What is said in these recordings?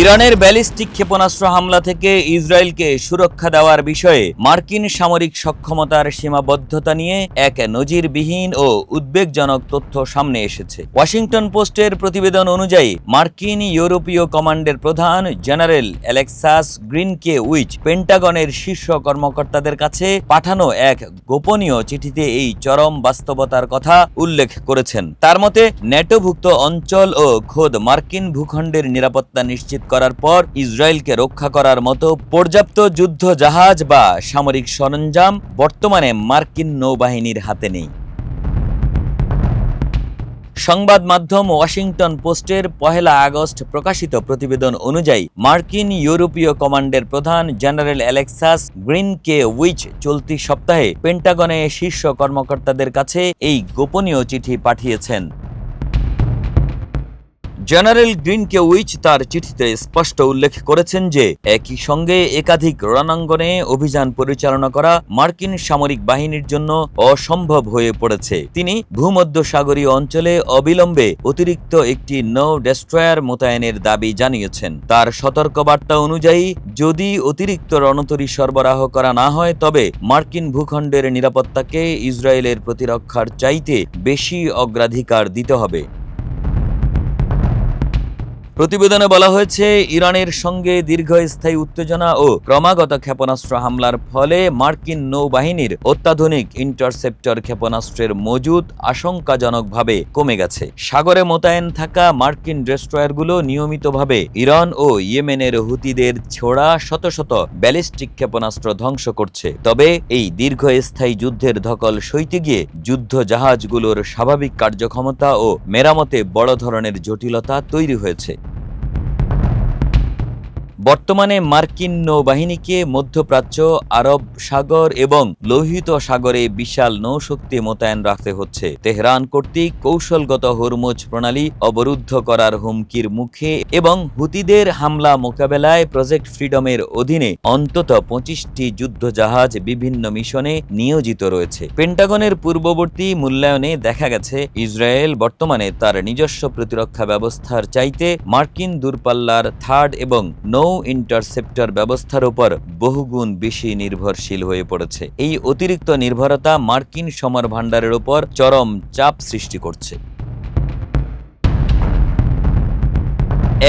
ইরানের ব্যালিস্টিক ক্ষেপণাস্ত্র হামলা থেকে ইসরায়েলকে সুরক্ষা দেওয়ার বিষয়ে মার্কিন সামরিক সক্ষমতার সীমাবদ্ধতা নিয়ে এক নজিরবিহীন ও উদ্বেগজনক তথ্য সামনে এসেছে। ওয়াশিংটন পোস্টের প্রতিবেদন অনুযায়ী মার্কিন ইউরোপীয় কমান্ডের প্রধান জেনারেল অ্যালেক্সাস গ্রিনকেউইচ পেন্টাগনের শীর্ষ কর্মকর্তাদের কাছে পাঠানো এক গোপনীয় চিঠিতে এই চরম বাস্তবতার কথা উল্লেখ করেছেন। তার মতে, ন্যাটোভুক্ত অঞ্চল ও খোদ মার্কিন ভূখণ্ডের নিরাপত্তা নিশ্চিত করার পর ইসরায়েলকে রক্ষা করার মতো পর্যাপ্ত যুদ্ধ জাহাজ বা সামরিক সরঞ্জাম বর্তমানে মার্কিন নৌবাহিনীর হাতে নেই। সংবাদ মাধ্যম ওয়াশিংটন পোস্টের 1 আগস্ট প্রকাশিত প্রতিবেদন অনুযায়ী মার্কিন ইউরোপীয় কমান্ডের প্রধান জেনারেল অ্যালেক্সাস গ্রিনকেউইচ চলতি সপ্তাহে পেন্টাগনে শীর্ষ কর্মকর্তাদের কাছে এই গোপনীয় চিঠি পাঠিয়েছেন। জেনারেল গ্রিনকেউইচ তার চিঠিতে স্পষ্ট উল্লেখ করেছেন যে একই সঙ্গে একাধিক রণাঙ্গনে অভিযান পরিচালনা করা মার্কিন সামরিক বাহিনীর জন্য অসম্ভব হয়ে পড়েছে। তিনি ভূমধ্যসাগরীয় অঞ্চলে অবিলম্বে অতিরিক্ত একটি নৌ ডেস্ট্রয়ার মোতায়েনের দাবি জানিয়েছেন। তার সতর্কবার্তা অনুযায়ী যদি অতিরিক্ত রণতরী সরবরাহ করা না হয় তবে মার্কিন ভূখণ্ডের নিরাপত্তাকে ইসরায়েলের প্রতিরক্ষার চাইতে বেশি অগ্রাধিকার দিতে হবে। প্রতিবেদনে বলা হয়েছে, ইরানের সঙ্গে দীর্ঘস্থায়ী উত্তেজনা ও ক্রমাগত ক্ষেপণাস্ত্র হামলার ফলে মার্কিন নৌবাহিনীর অত্যাধুনিক ইন্টারসেপ্টর ক্ষেপণাস্ত্রের মজুদ আশঙ্কাজনকভাবে কমে গেছে। সাগরে মোতায়েন থাকা মার্কিন ডেস্ট্রয়ারগুলো নিয়মিতভাবে ইরান ও ইয়েমেনের হুতিদের ছোড়া শত শত ব্যালিস্টিক ক্ষেপণাস্ত্র ধ্বংস করছে। তবে এই দীর্ঘস্থায়ী যুদ্ধের ধকল সইতে গিয়ে যুদ্ধ জাহাজগুলোর স্বাভাবিক কার্যক্ষমতা ও মেরামতে বড় ধরনের জটিলতা তৈরি হয়েছে। বর্তমানে মার্কিন নৌবাহিনীকে মধ্যপ্রাচ্য, আরব সাগর এবং লোহিত সাগরে বিশাল নৌশক্তি মোতায়েন রাখতে হচ্ছে। তেহরান কর্তৃক কৌশলগত হরমুজ প্রণালী অবরুদ্ধ করার হুমকির মুখে এবং হুতিদের হামলা মোকাবেলায় প্রজেক্ট ফ্রিডমের অধীনে অন্তত 25টি যুদ্ধজাহাজ বিভিন্ন মিশনে নিয়োজিত রয়েছে। পেন্টাগনের পূর্ববর্তী মূল্যায়নে দেখা গেছে, ইসরায়েল বর্তমানে তার নিজস্ব প্রতিরক্ষা ব্যবস্থার চাইতে মার্কিন দূরপাল্লার থার্ড এবং নৌ ইন্টারসেপ্টর ব্যবস্থার উপর বহুগুণ বেশি নির্ভরশীল হয়ে পড়েছে। এই অতিরিক্ত নির্ভরতা মার্কিন সমর ভাণ্ডারের উপর চরম চাপ সৃষ্টি করছে।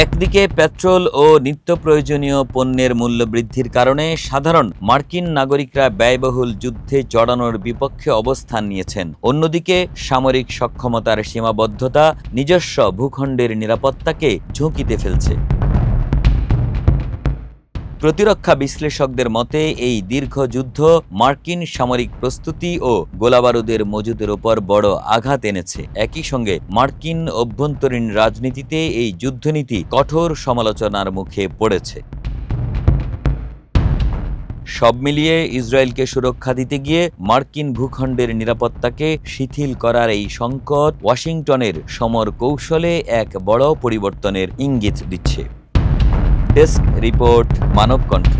একদিকে পেট্রোল ও নিত্য প্রয়োজনীয় পণ্যের মূল্য বৃদ্ধির কারণে সাধারণ মার্কিন নাগরিকরা ব্যয়বহুল যুদ্ধে জড়ানোর বিপক্ষে অবস্থান নিয়েছেন। অন্যদিকে সামরিক সক্ষমতার সীমাবদ্ধতা নিজস্ব ভূখণ্ডের নিরাপত্তাকে ঝুঁকিতে ফেলছে। প্রতিরক্ষা বিশ্লেষকদের মতে, এই দীর্ঘ যুদ্ধ মার্কিন সামরিক প্রস্তুতি ও গোলাবারুদের মজুদের উপর বড় আঘাত এনেছে। একই সঙ্গে মার্কিন অভ্যন্তরীণ রাজনীতিতে এই যুদ্ধনীতি কঠোর সমালোচনার মুখে পড়েছে। সব মিলিয়ে ইসরায়েলকে সুরক্ষা দিতে গিয়ে মার্কিন ভূখণ্ডের নিরাপত্তাকে শিথিল করার এই সংকট ওয়াশিংটনের সমর কৌশলে এক বড় পরিবর্তনের ইঙ্গিত দিচ্ছে। ডেস্ক রিপোর্ট, মানব কণ্ঠ।